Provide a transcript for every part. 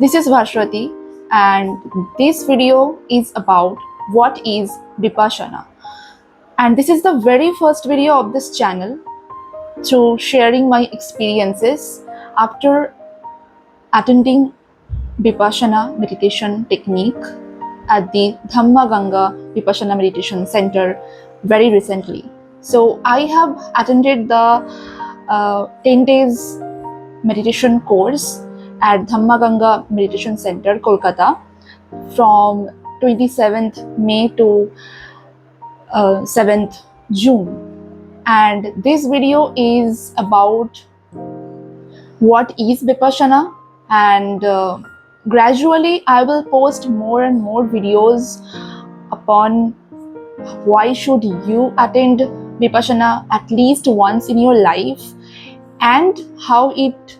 This is Bhashwati, and this video is about what is Vipassana. And this is the very first video of this channel through sharing my experiences after attending Vipassana meditation technique at the Dhammaganga Vipassana Meditation Center very recently. So I have attended the 10 days meditation course at Dhammaganga Meditation Center, Kolkata, from 27th May to 7th June. And this video is about what is Vipassana, and gradually I will post more and more videos upon why should you attend Vipassana at least once in your life, and how it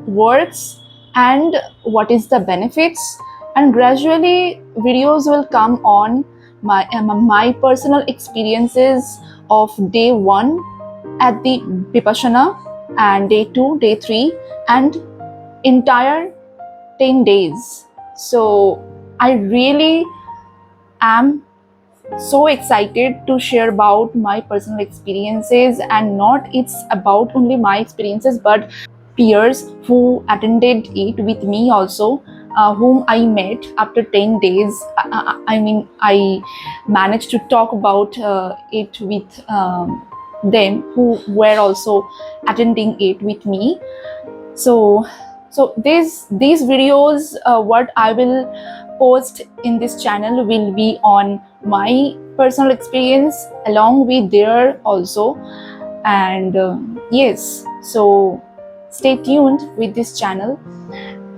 works and what is the benefits. And gradually videos will come on my personal experiences of day 1 at the Vipassana, and day 2, day 3, and entire 10 days. So I really am so excited to share about my personal experiences, and not it's about only my experiences but peers who attended it with me also, whom I met after 10 days. I managed to talk about it with them who were also attending it with me. So these videos, what I will post in this channel will be on my personal experience along with their also. And yes, so stay tuned with this channel,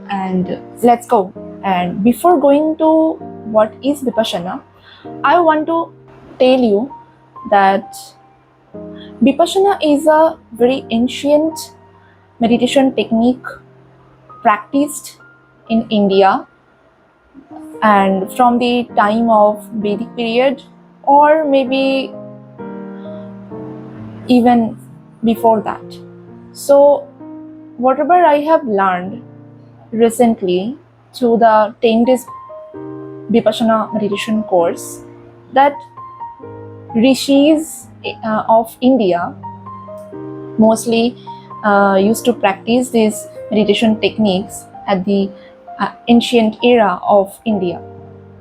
and let's go. And before going to what is Vipassana, I want to tell you that Vipassana is a very ancient meditation technique practiced in India, and from the time of Vedic period, or maybe even before that. So whatever I have learned recently through the 10 days Vipassana meditation course, that rishis of India mostly used to practice these meditation techniques at the ancient era of India,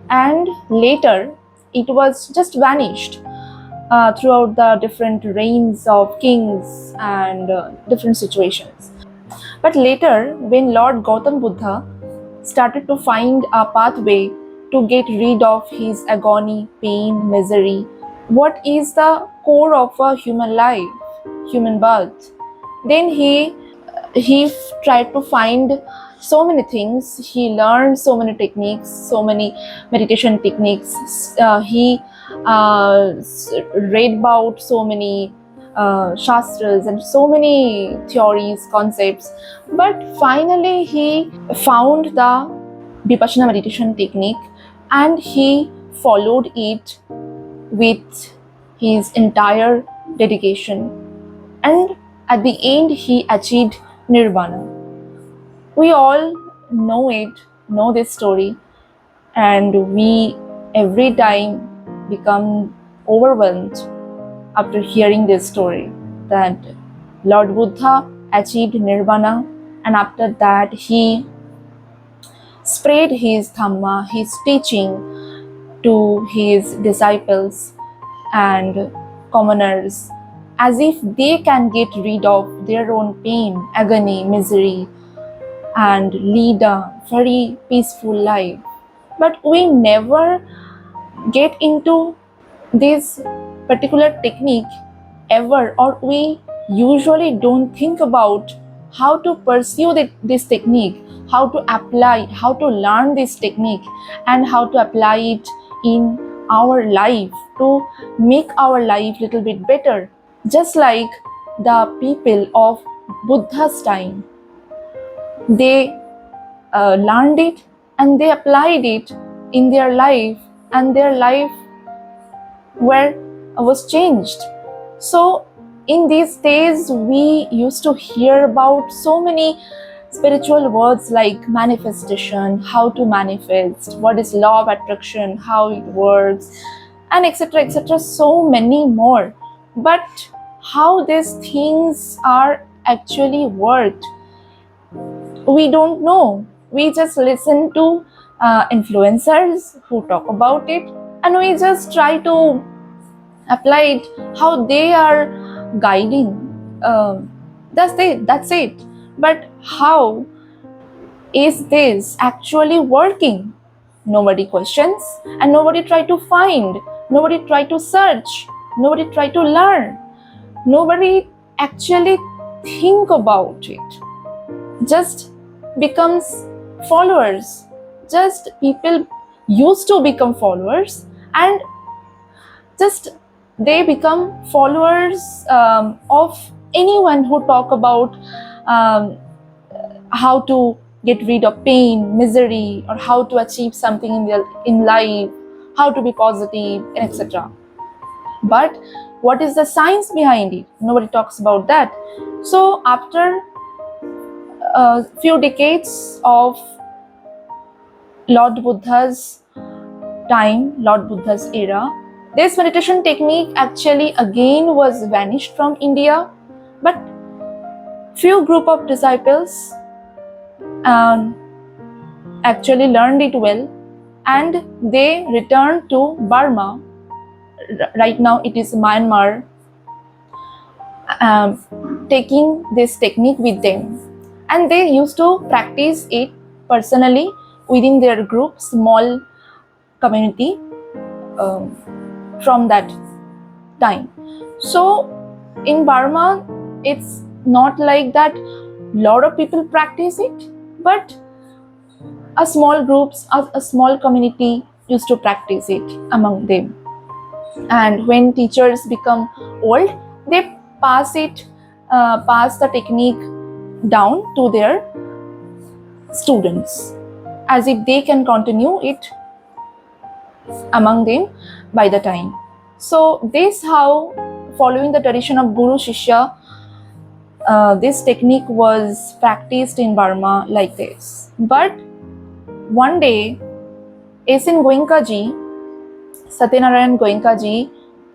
and later it was just vanished throughout the different reigns of kings and different situations. But later, when Lord Gautam Buddha started to find a pathway to get rid of his agony, pain, misery, what is the core of a human life, human birth, then he tried to find so many things. He learned so many techniques, so many meditation techniques. He read about so many shastras and so many theories, concepts. But finally he found the Vipassana meditation technique, and he followed it with his entire dedication, and at the end he achieved nirvana. We all know this story, and we every time become overwhelmed after hearing this story, that Lord Buddha achieved nirvana, and after that he spread his dhamma, his teaching, to his disciples and commoners, as if they can get rid of their own pain, agony, misery, and lead a very peaceful life. But we never get into this particular technique ever, or we usually don't think about how to pursue this technique, how to apply, how to learn this technique, and how to apply it in our life to make our life little bit better. Just like the people of Buddha's time, they learned it and they applied it in their life, and their life was changed. So in these days we used to hear about so many spiritual words like manifestation, how to manifest, what is law of attraction, how it works, and etc. etc. So many more. But how these things are actually worked, we don't know. We just listen to influencers who talk about it, and we just try to apply it how they are guiding. That's it. But how is this actually working? Nobody questions, and nobody try to find, nobody try to search, nobody try to learn, nobody actually think about it. Just becomes followers. Just people used to become followers, and just they become followers of anyone who talk about um, how to get rid of pain, misery, or how to achieve something in life, how to be positive, etc. But what is the science behind it? Nobody talks about that. So after a few decades of Lord Buddha's time, Lord Buddha's era, this meditation technique actually again was vanished from India, but few group of disciples actually learned it well, and they returned to Burma. Right now it is Myanmar, taking this technique with them, and they used to practice it personally within their group, small community, from that time. So in Burma, it's not like that lot of people practice it, but a small groups, a small community used to practice it among them. And when teachers become old, they pass the technique down to their students, as if they can continue it among them by the time. So this how, following the tradition of Guru Shishya, this technique was practiced in Burma like this. But one day, S.N. Goenka ji, Satyanarayan Goenka ji,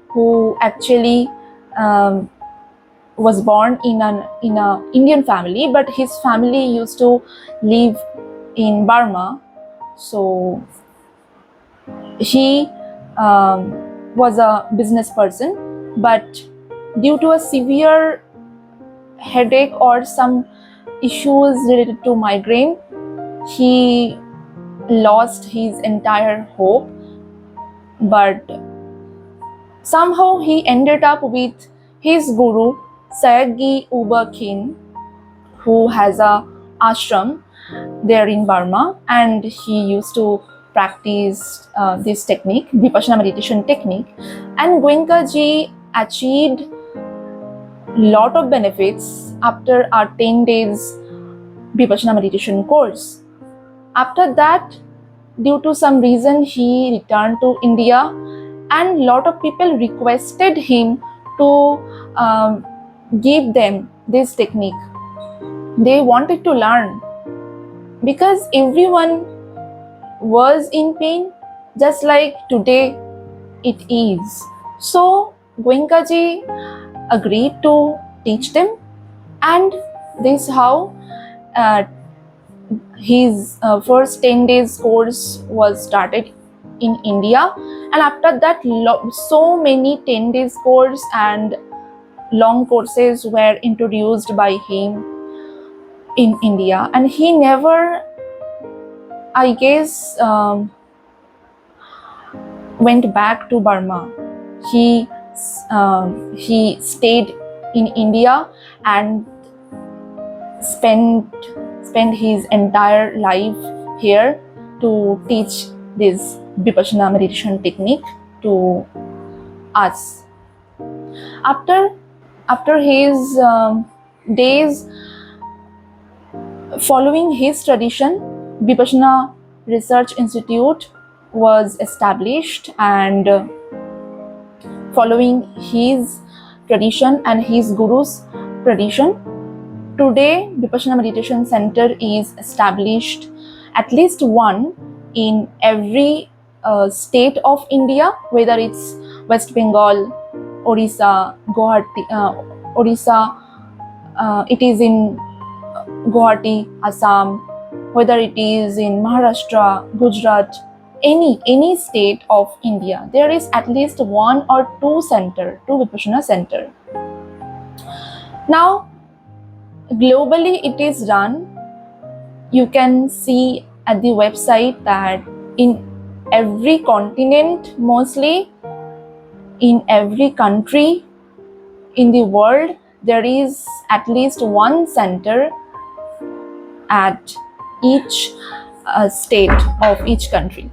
who actually was born in an Indian family, but his family used to live in Burma. So he was a business person, but due to a severe headache or some issues related to migraine, he lost his entire hope. But somehow he ended up with his guru, Sayagyi Uba Khin, who has a ashram there in Burma, and he used to practice this technique, Vipassana meditation technique. And Goenka ji achieved lot of benefits after our 10 days Vipassana meditation course. After that, due to some reason, he returned to India, and lot of people requested him to give them this technique. They wanted to learn, because everyone was in pain, just like today it is. So Goenka ji agreed to teach them, and this is how his first 10 days course was started in India. And after that, so many 10 days course and long courses were introduced by him in India. And he never, I guess, went back to Burma. He stayed in India and spent his entire life here to teach this Vipassana meditation technique to us. After his days following his tradition, Vipassana Research Institute was established, and following his tradition and his guru's tradition, Today, Vipassana Meditation Center is established, at least one in every state of India, whether it's West Bengal, Orissa, Guwahati, Orissa, it is in Guwahati, Assam, whether it is in Maharashtra, Gujarat, any state of India, there is at least one or two Vipassana center. Now, globally it is run. You can see at the website that in every continent, mostly in every country in the world, there is at least one center at each state of each country.